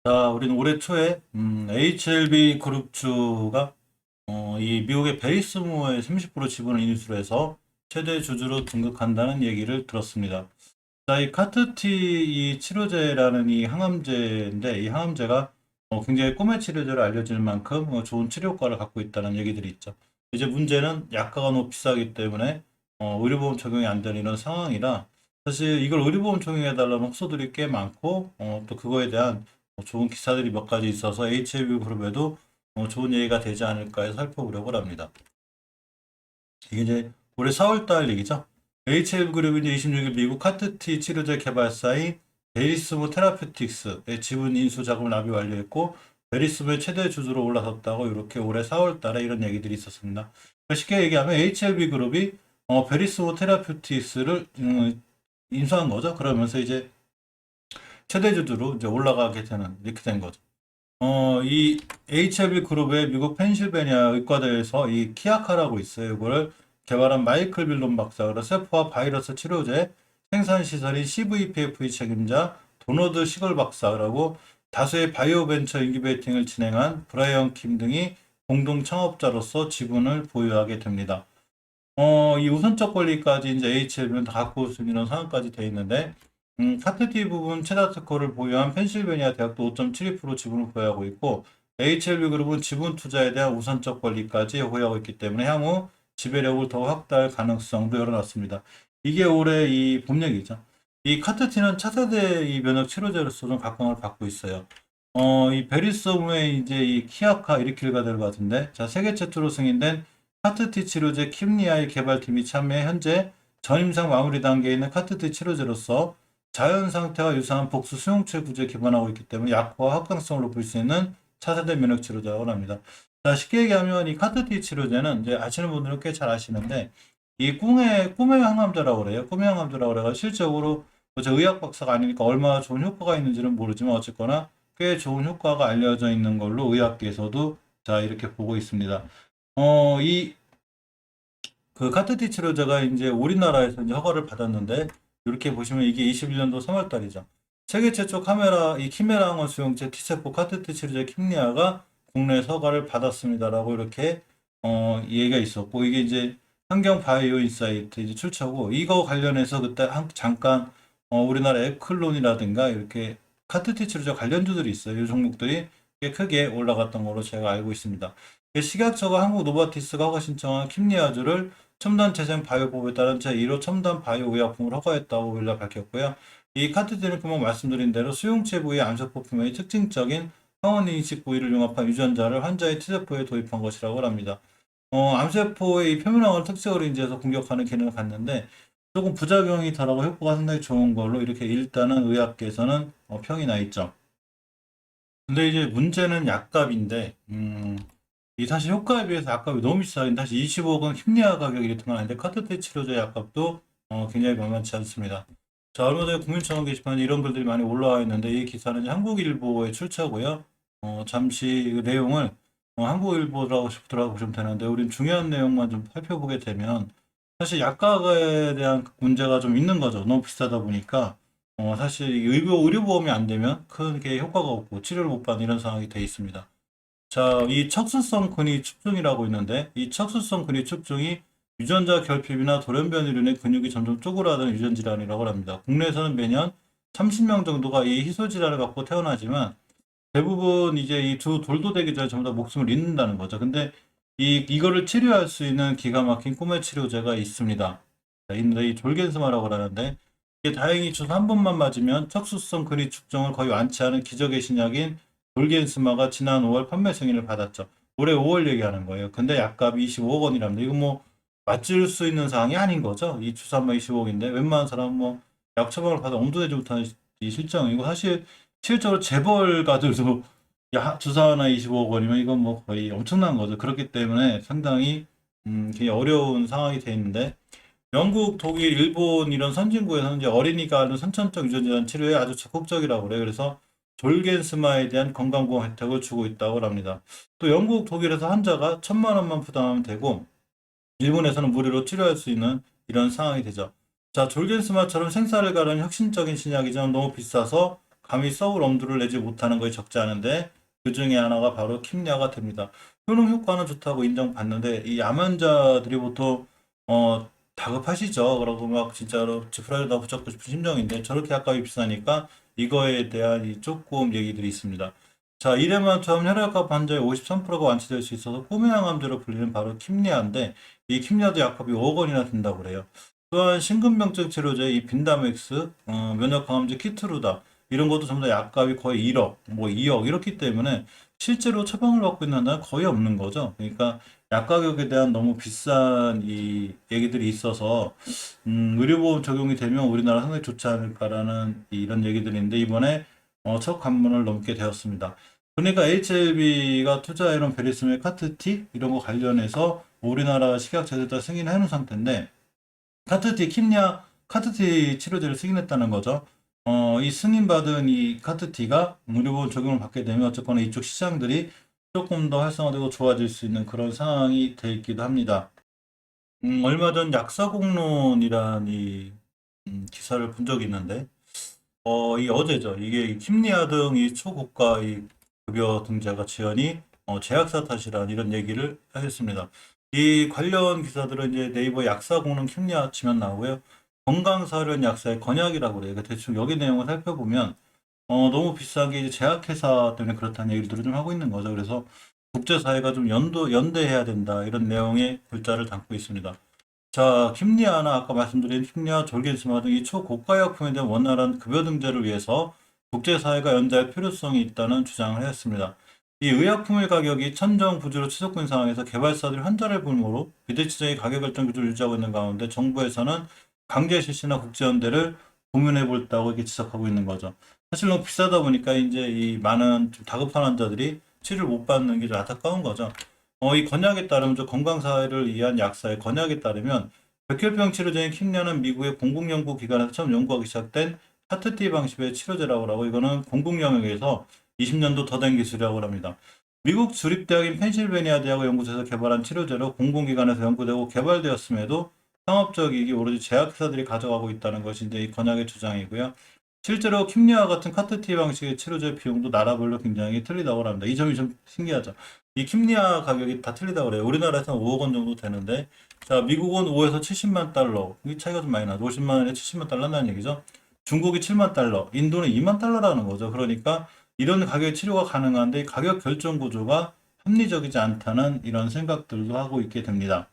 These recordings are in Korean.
자, 우리는 올해 초에 HLB 그룹주가 이 미국의 베이스모어의 30% 지분을 인수를 해서 최대 주주로 등극한다는 얘기를 들었습니다. 자, 이 카트티 이 치료제라는 이 항암제인데 이 항암제가 굉장히 꿈의 치료제로 알려질 만큼 좋은 치료 효과를 갖고 있다는 얘기들이 있죠. 이제 문제는 약가가 너무 비싸기 때문에 의료보험 적용이 안 되는 이런 상황이라 사실 이걸 의료보험 적용해달라는 호소들이 꽤 많고 또 그거에 대한 좋은 기사들이 몇 가지 있어서 HLB 그룹에도 좋은 얘기가 되지 않을까 해서 살펴보려고 합니다. 이게 이제 올해 4월 달 얘기죠. HL 그룹이 이제 26일 미국 카트티 치료제 개발사인 베리스모 테라퓨틱스의 지분 인수 자금을 납입 완료했고 베리스모의 최대 주주로 올라섰다고 이렇게 올해 4월 달에 이런 얘기들이 있었습니다. 쉽게 얘기하면 HLB 그룹이 베리스모 테라퓨틱스를 인수한 거죠. 그러면서 이제 최대 주주로 이제 올라가게 되는 이렇게 된 거죠. 이 HLB 그룹의 미국 펜실베니아 의과대에서 이 키아카라고 있어요. 이거를 개발한 마이클 빌론 박사가 세포와 바이러스 치료제 생산 시설인 CVPF의 책임자 도너드 시걸 박사라고 다수의 바이오 벤처 인큐베이팅을 진행한 브라이언 킴 등이 공동 창업자로서 지분을 보유하게 됩니다. 이 우선적 권리까지 이제 HLB는 다 갖고 있는 이런 상황까지 돼 있는데 카트티 부분 최다 특허를 보유한 펜실베니아 대학도 5.72% 지분을 보유하고 있고 HLB 그룹은 지분 투자에 대한 우선적 권리까지 보유하고 있기 때문에 향후 지배력을 더 확대할 가능성도 열어놨습니다. 이게 올해 이 봄 얘기죠. 이 카트티는 차세대 이 면역 치료제로서 좀 각광을 받고 있어요. 이 베리썸의 이제 이 키아카 이리킬가 될 것 같은데, 자, 세계 최초로 승인된 카트티 치료제 킴리아의 개발팀이 참여해 현재 전임상 마무리 단계에 있는 카트티 치료제로서 자연 상태와 유사한 복수 수용체 구조에 기반하고 있기 때문에 약화와 확장성을 높일 수 있는 차세대 면역 치료제라고 합니다. 자, 쉽게 얘기하면 이 카트티 치료제는 이제 아시는 분들은 꽤 잘 아시는데 이 꿈의 항암제라고 그래요. 꿈의 항암제라고 그래가 실적으로 저 의학 박사가 아니니까 얼마나 좋은 효과가 있는지는 모르지만 어쨌거나 꽤 좋은 효과가 알려져 있는 걸로 의학계에서도 자 이렇게 보고 있습니다. 이 그 카트티 치료제가 이제 우리나라에서 이제 허가를 받았는데 이렇게 보시면 이게 21년도 3월 달이죠. 세계 최초 카메라 이 키메라 항원 수용체 T세포 카트티 치료제 킴리아가 국내에서 허가를 받았습니다라고 이렇게 얘기가 있었고 이게 이제 환경 바이오 인사이트 이제 출처고 이거 관련해서 그때 잠깐 우리나라 에클론이라든가 이렇게 카트티 치료제 관련주들이 있어요. 이 종목들이 꽤 크게 올라갔던 걸로 제가 알고 있습니다. 식약처가 한국 노바티스가 허가 신청한 킴리아주를 첨단 재생 바이오법에 따른 제1호 첨단 바이오 의약품을 허가했다고 일라 밝혔고요. 이 카트티는 금방 말씀드린 대로 수용체 부위 암세포 표면의 특징적인 항원 인식 부위를 융합한 유전자를 환자의 T세포에 도입한 것이라고 합니다. 암세포의 이 표면항원 특성으로 인해서 공격하는 기능을 갖는데 조금 부작용이 덜하고 효과가 상당히 좋은 걸로 이렇게 일단은 의학계에서는 평이 나 있죠. 근데 이제 문제는 약값인데, 이 사실 효과에 비해서 약값이 너무 비싸긴 사실 25억은 심리화 가격이 이렇게 많은데 카트테 치료제 약값도 굉장히 만만치 않습니다. 자, 얼마 전에 국민청원 게시판에 이런 글들이 많이 올라와 있는데 이 기사는 이제 한국일보에 출처고요. 잠시 그 내용을 한국일보라고 들어보시면 되는데 우린 중요한 내용만 좀 살펴보게 되면 사실 약값에 대한 문제가 좀 있는 거죠. 너무 비싸다 보니까 사실 의료보험이 안 되면 크게 효과가 없고 치료를 못 받는 이런 상황이 돼 있습니다. 자, 이 척수성 근위 축중이라고 있는데 이 척수성 근위 축중이 유전자 결핍이나 돌연변이로 인해 근육이 점점 쪼그라드는 유전 질환이라고 합니다. 국내에서는 매년 30명 정도가 이 희소 질환을 갖고 태어나지만 대부분 이제 이 두 돌도 되기 전에 전부 다 목숨을 잃는다는 거죠. 근데 이거를 치료할 수 있는 기가 막힌 꿈의 치료제가 있습니다. 자, 있는데 이 졸겐스마라고 하는데 이게 다행히 주사 한 번만 맞으면 척수성 근위 축중을 거의 완치하는 기적의 신약인 돌겐스마가 지난 5월 판매 승인을 받았죠. 올해 5월 얘기하는 거예요. 근데 약값이 25억 원이랍니다. 이거 뭐 맞을 수 있는 사항이 아닌 거죠. 이 주사 한번 25억인데 웬만한 사람은 뭐 약 처방을 받아 엄두내지 못하는 이 실정이고 사실 실제로 재벌가들도 주사 하나 25억 원이면 이건 뭐 거의 엄청난 거죠. 그렇기 때문에 상당히 굉장히 어려운 상황이 돼 있는데 영국, 독일, 일본 이런 선진국에서는 이제 어린이가 하는 선천적 유전질환 치료에 아주 적극적이라고 그래요. 그래서 졸겐스마에 대한 건강보험 혜택을 주고 있다고 합니다. 또 영국, 독일에서 환자가 1,000만 원만 부담하면 되고 일본에서는 무료로 치료할 수 있는 이런 상황이 되죠. 자, 졸겐스마처럼 생사를 가르는 혁신적인 신약이지만 너무 비싸서 감히 서울 엄두를 내지 못하는 것이 적지 않은데 그 중에 하나가 바로 킴리아가 됩니다. 효능 효과는 좋다고 인정받는데 이 암환자들이 보통 다급하시죠. 그러고 막 진짜로 지푸라기다 붙잡고 싶은 심정인데 저렇게 약값이 비싸니까 이거에 대한 조금 얘기들이 있습니다. 자, 이래만 처음 혈액암 환자의 53%가 완치될 수 있어서 꿈의 항암제로 불리는 바로 킴리아인데 이 킴리아도 약값이 5억 원이나 든다고 그래요. 또한 심근병증 치료제 이 빈다맥스, 면역 강화제 키트루다 이런 것도 전부 다 약값이 거의 1억, 뭐 2억 이렇기 때문에 실제로 처방을 받고 있는 한은 거의 없는 거죠. 그러니까 약 가격에 대한 너무 비싼 이 얘기들이 있어서 의료보험 적용이 되면 우리나라 상당히 좋지 않을까라는 이런 얘기들인데 이번에 첫 관문을 넘게 되었습니다. 그러니까 HLB가 투자해놓은 베리스의 카트티 이런 거 관련해서 우리나라 식약처에다 승인해 놓은 상태인데 카트티 킴리아 카트티 치료제를 승인했다는 거죠. 이 승인받은 이 카트티가 의료보험 적용을 받게 되면 어쨌거나 이쪽 시장들이 조금 더 활성화되고 좋아질 수 있는 그런 상황이 돼 있기도 합니다. 얼마 전 약사공론이란 이 기사를 본 적이 있는데 이 어제죠. 이게 킴리아 등 이 초고가 이 급여 등재가 지연이 제약사 탓이란 이런 얘기를 하셨습니다. 이 관련 기사들은 이제 네이버 약사 공론 킴리아 치면 나오고요. 건강사료는 약사의 건약이라고 그래요. 그러니까 대충 여기 내용을 살펴보면 너무 비싼 게 이제 제약회사 때문에 그렇다는 얘기들을 좀 하고 있는 거죠. 그래서 국제사회가 좀 연대해야 된다 이런 내용의 글자를 담고 있습니다. 자, 킴리아나 아까 말씀드린 킴리아, 졸긴스마 등 이 초고가 약품에 대한 원활한 급여 등재를 위해서 국제사회가 연대할 필요성이 있다는 주장을 했습니다. 이 의약품의 가격이 천정부지로 치솟고 있는 상황에서 개발사들이 환자를 볼모로 비대칭적인 가격 결정 구조를 유지하고 있는 가운데 정부에서는 강제 실시나 국제연대를 고민해 볼다고 이렇게 지적하고 있는 거죠. 사실 너무 비싸다 보니까 이제 이 많은 좀 다급한 환자들이 치료를 못 받는 게 좀 안타까운 거죠. 이 건약에 따르면 저 건강사회를 위한 약사의 건약에 따르면 백혈병 치료제인 킴리아는 미국의 공공연구기관에서 처음 연구하기 시작된 카트티 방식의 치료제라고 하고 이거는 공공영역에서 20년도 더 된 기술이라고 합니다. 미국 주립대학인 펜실베니아 대학 연구소에서 개발한 치료제로 공공기관에서 연구되고 개발되었음에도 상업적 이익이 오로지 제약회사들이 가져가고 있다는 것이 이제 이 건약의 주장이고요. 실제로 킴리아 같은 카트티 방식의 치료제 비용도 나라별로 굉장히 틀리다고 합니다. 이 점이 좀 신기하죠. 이 킴리아 가격이 다 틀리다고 그래요. 우리나라에서는 5억 원 정도 되는데, 자, 미국은 5에서 70만 달러. 이 차이가 좀 많이 나죠. 50만 원에 70만 달러 한다는 얘기죠. 중국이 7만 달러, 인도는 2만 달러라는 거죠. 그러니까 이런 가격의 치료가 가능한데 가격 결정 구조가 합리적이지 않다는 이런 생각들도 하고 있게 됩니다.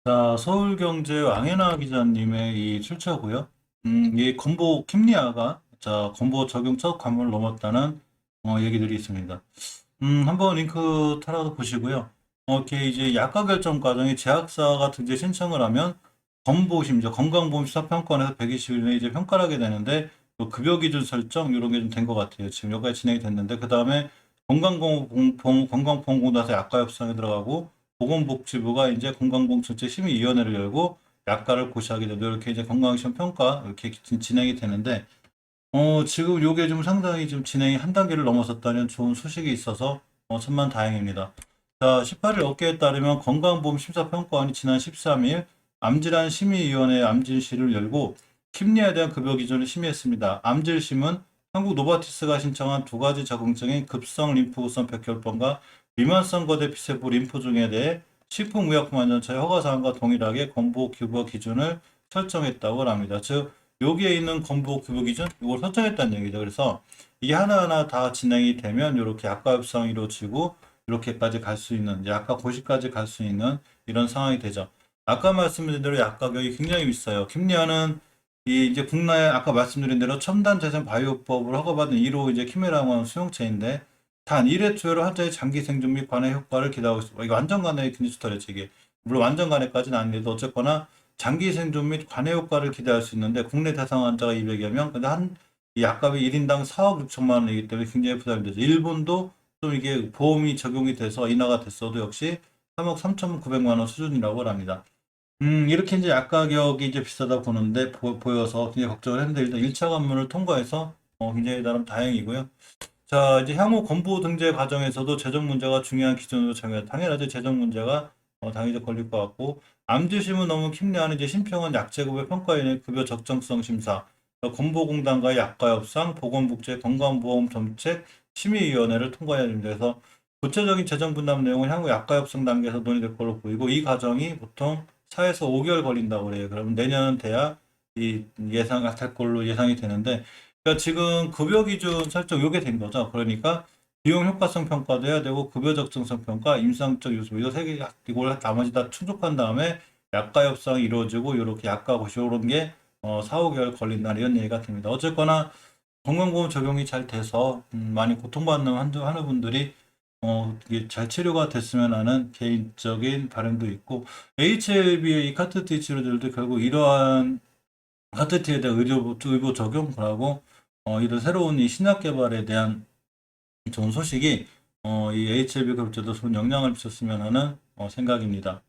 자, 서울경제 왕혜나 기자님의 이 출처고요. 이 건보 킴리아가 자 건보 적용 첫 관문을 넘었다는 얘기들이 있습니다. 한번 링크 타라도 보시고요. 이렇게 이제 약가 결정 과정에 제약사 같은 이제 신청을 하면 건보심이죠. 건강보험 시사평가원에서 120일 내에 이제 평가를 하게 되는데 그 급여 기준 설정 이런 게 좀 된 것 같아요. 지금 여기까지 진행이 됐는데 그 다음에 건강보험공단에서 약가 협상에 들어가고 보건복지부가 이제 건강보험정책심의위원회를 열고 약가를 고시하게 되고 이렇게 이제 건강시험 평가 이렇게 진행이 되는데 지금 요게 좀 상당히 좀 진행이 한 단계를 넘어섰다는 좋은 소식이 있어서 천만 다행입니다. 자, 18일 업계에 따르면 건강보험심사평가원이 지난 13일 암질환 심의위원회 암질실을 열고 킴리아에 대한 급여 기준을 심의했습니다. 암질심은 한국 노바티스가 신청한 두 가지 적응증인 급성 림프우선 백혈병과 비만성 거대 피세포 림프종에 대해 식품의약품안전처의 허가사항과 동일하게 건보 급여 기준을 설정했다고 합니다. 즉 여기에 있는 건보 급여 기준 이걸 설정했다는 얘기죠. 그래서 이게 하나하나 다 진행이 되면 이렇게 약가 협상이 이루어지고 이렇게까지 갈 수 있는 약가 고시까지 갈 수 있는 이런 상황이 되죠. 아까 말씀드린 대로 약 가격이 굉장히 비싸요. 킴리아는 이 이제 국내에 아까 말씀드린 대로 첨단 재생 바이오법을 허가받은 1호 이제 키메라원 수용체인데 단 1회 투여로 환자의 장기 생존 및 관해 효과를 기대하고 있습니다. 이거 완전 관해 굉장히 좋더랬죠 이게. 물론 완전 관해까지는 아닌데도 어쨌거나 장기 생존 및 관해 효과를 기대할 수 있는데 국내 대상 환자가 200여 명, 근데 이 약값이 1인당 4억 6천만 원이기 때문에 굉장히 부담이 되죠. 일본도 좀 이게 보험이 적용이 돼서 인하가 됐어도 역시 3억 3,900만 원 수준이라고 합니다. 이렇게 이제 약 가격이 이제 비싸다 보는데 보여서 굉장히 걱정을 했는데 일단 1차 관문을 통과해서 굉장히 나름 다행이고요. 자, 이제 향후 건보 등재 과정에서도 재정 문제가 중요한 기준으로 정해요. 당연하죠. 재정 문제가 당연히 걸릴 것 같고 암지심은 너무 킴리하는 이제 심평원 약제급의 평가인의 급여 적정성 심사 건보공단과 약가협상, 보건복지, 건강보험정책 심의위원회를 통과해야 됩니다. 그래서 구체적인 재정 분담 내용은 향후 약가협상 단계에서 논의될 걸로 보이고 이 과정이 보통 4에서 5개월 걸린다고 그래요. 그러면 내년은 돼야 이 예상할 걸로 예상이 되는데 그러니까 지금 급여 기준 설정 요게 된 거죠. 그러니까 비용 효과성 평가도 해야 되고 급여 적정성 평가, 임상적 요소 이거 세 개 이걸 나머지 다 충족한 다음에 약가 협상이 이루어지고 이렇게 약가 고시 이런 게 4, 5개월 걸린다 이런 얘기가 됩니다. 어쨌거나 건강보험 적용이 잘 돼서 많이 고통받는 하는 분들이 이게 잘 치료가 됐으면 하는 개인적인 바람도 있고 HLB의 이 카트티 치료들도 결국 이러한 카트티에 대한 의료 적용하고 이런 새로운 이 신약 개발에 대한 좋은 소식이 이 HLB 급제도 좋은 영향을 미쳤으면 하는 생각입니다.